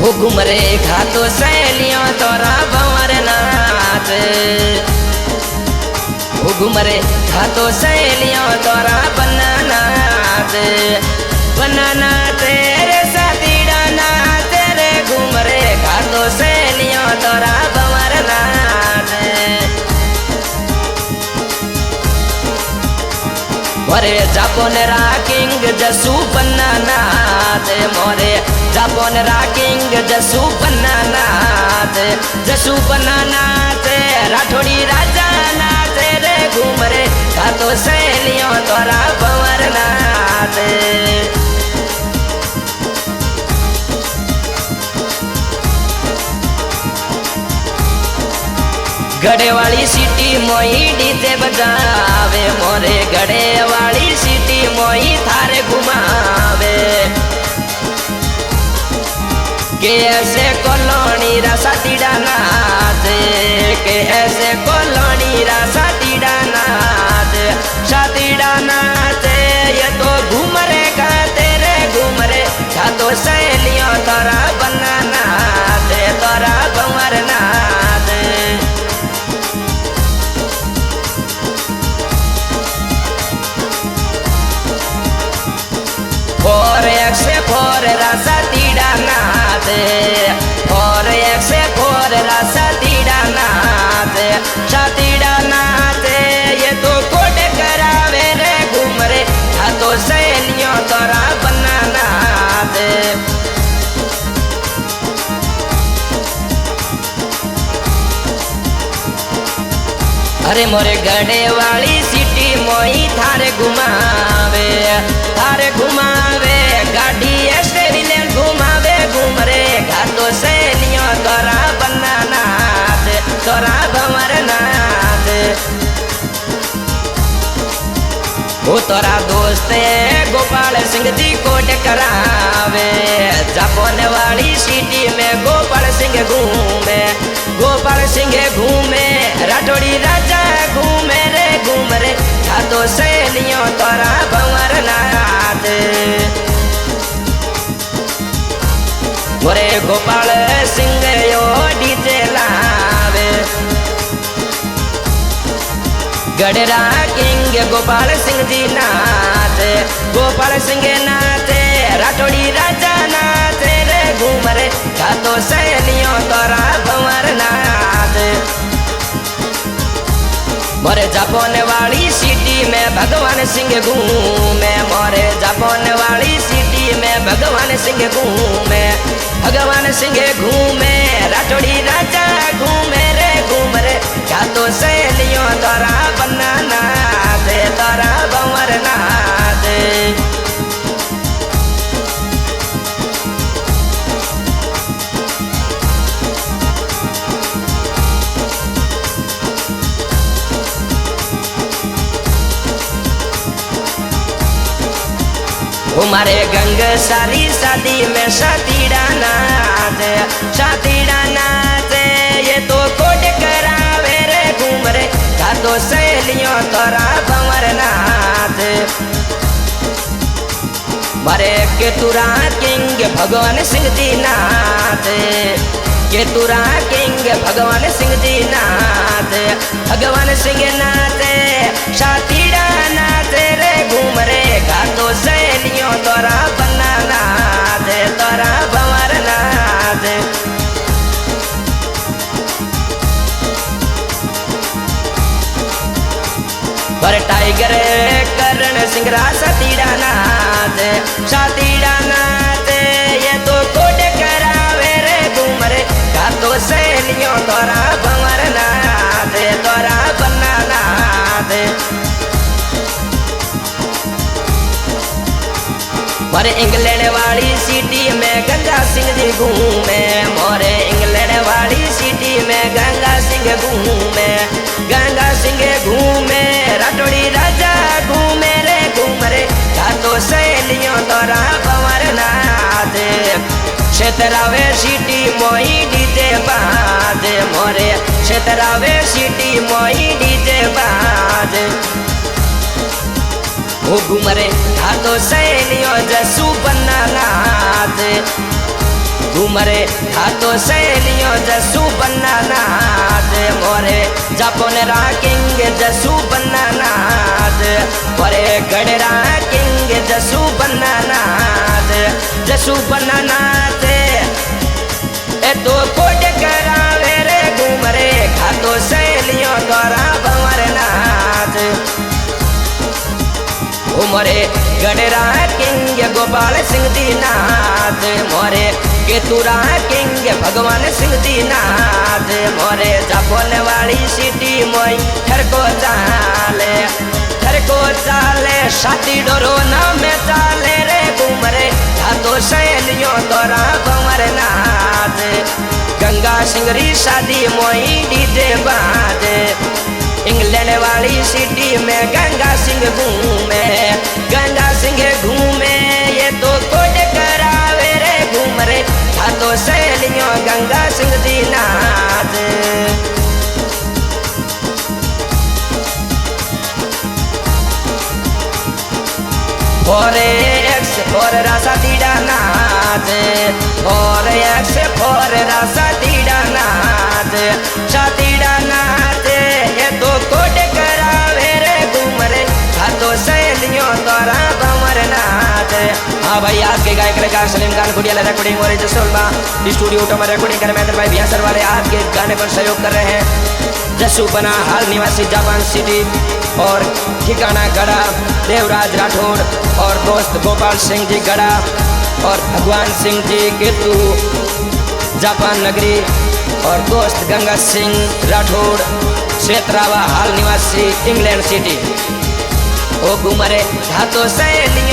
वो घुमरे खातो सहेलियों तोरा भंवर नाथ। वो घुमरे खातो सहेलियों तोरा बनानाथ। बनाना तेरे साथी डाना तेरे घुमरे खातो सहेलियों तोरा भंवर नाथ। मोरे जापोन राकिंग जसू बनानाथ। मोरे जापोन राकिंग जसू बनानाथ। जसू बनानाथ राठौड़ी राजा नाथ रे घूमरे खातो सहेलियों तोरा भंवर नाथ। गड़े वाली सीटी मोई डीजे बजावे। मोरे गड़े वाली सीटी मोई थारे घुमावे। के ऐसे कोलोनी रा सातीड़ा नाथ। के ऐसे कोलोनी रा सातीड़ा नाथ। सातीड़ा नाथ ये तो घूमरे का तेरे घूमरे खातो सहेलियों तोरा बनानाथ। तोरा भंवर नाथ। फोर एक से फोर रासा तीड़ा नाथ। फोर एक से फोर रासा तीड़ा नाथ। सातीड़ा नाथ ये तो कोट करावे रे घूमरे खातो सहेलियों तोरा बनानाथ। अरे मोरे गड़े वाली सीटी मोई थारे घुमावे। थारे घुमावे गाड़ी ऐसे विलेन घुमावे घूमरे खातो सहेलियों तोरा बनानाथ। तोरा भंवर नाथ। वो तोरा दोस्त है गोपाल सिंह जी कोट करावे। जापोन वाली सीटी में गोपाल सिंह घूमे। गोपाल सिंह घूमे राठौड़ी राजा घूमे रे घूमरे खातो सहेलियों तोरा भंवर नाथ। मोरे गोपाल सिंह यो डीजे लावे। गड़रा किंग गोपाल सिंह जी नाथ। गोपाल सिंह नाथ राठौड़ी राजा नाथ रे घूमरे खातो सहेलियों तोरा भंवर नाथ। मोरे जापोन वाली सीटी में भगवान सिंह घूमे। मोरे जापोन वाली सीटी में भगवान सिंह घूमे। भगवान सिंह घूमे राठौड़ी राजा घूमे रे घूमरे खातो सहेलियों तोरा बनानाथ। तोरा भंवर नाथ। हमारे गंग सारी शादी में सातीड़ा नाथ। सातीड़ा नाथ ये तो कोट करावे रे घूमरे खातो सहेलियों तोरा भंवर नाथ। मारे केतुरा किंग भगवान सिंह जी नाथ। केतुरा किंग भगवान सिंह जी नाथ। भगवान सिंह नाथ सातीड़ा नाथ रे घूमरे खातो सहेलियों तोरा बनानाथ। तोरा भंवर नाथ। पर टाइगर करण सिंह रा सातीड़ा नाथ। सातीड़ा नाथ ये तो कोट करावे रे घूमरे खातो सहेलियों तोरा भंवर नाथ। तोरा बनानाथ। पर इंग्लैंड वाली सिटी में गंगा सिंह जी घूमे। मोरे इंग्लैंड वाली सिटी में गंगा सिंह घूमे। गंगा सिंह घूमे राठौड़ी राजा घूमे रे घूमरे खातो सहेलियों तोरा भंवर नाथ। क्षेत्रावे सिटी मोई डीजे बाज। मोरे क्षेत्रावे सिटी मोई डीजे बाज। वो घूमरे खातो सहेलियों जसू बनानाथ। घूमरे हाथों सहेलियों जसू बन्ना नाच मोरे जापोन राकिंग जसू बन्ना नाच मोरे गड़रा किंग जसू बन्ना नाच जसू बन्ना नाच ए तो कोड करावे रे घूमरे हाथों सहेलियों द्वारा भंवर नाच मोरे गड़रा किंग गोपाल सिंह दीनाथ मोरे केतुरा किंग भगवान सिंह दीनाथ मोरे जापोन वाली सिटी मोई थर को चाले शादी डोरो नाम चाले रे घूमरे हाथों सहेलियों तोरा भंवर नाथ गंगा सिंगरी शादी मोई डीजे बाजे इंग्लैंड वाली सिटी में गंगा सिंह घूमे ये तो कोड करावे रे घूमरे हाथों सहेलियों गंगा सिंह दीनाथ फोर रासा दीडा नाच फोर रासा दीडा नाच शादीडा नाच ये तो कोड करावे रे घूमरे हाथों सहेलियों द्वारा भंवर नाच। हाँ भाई आज के गायक रगा सलीम खान गुड़िया रिकॉर्डिंग और जसोलमा स्टूडियो में रिकॉर्डिंग कर मैदर भाई बिहार वाले आज के गाने पर सहयोग कर रहे हैं। जसू बना हाल निवासी जापान सिटी और ठिकाना गड़ा देवराज राठौड़ और दोस्त गोपाल सिंह जी गड़ा और भगवान सिंह जी केतु जापान नगरी और दोस्त गंगा सिंह राठौड़ क्षेत्रावा हाल निवासी इंग्लैंड सिटी ओ घूमरे हाथों सहेलियों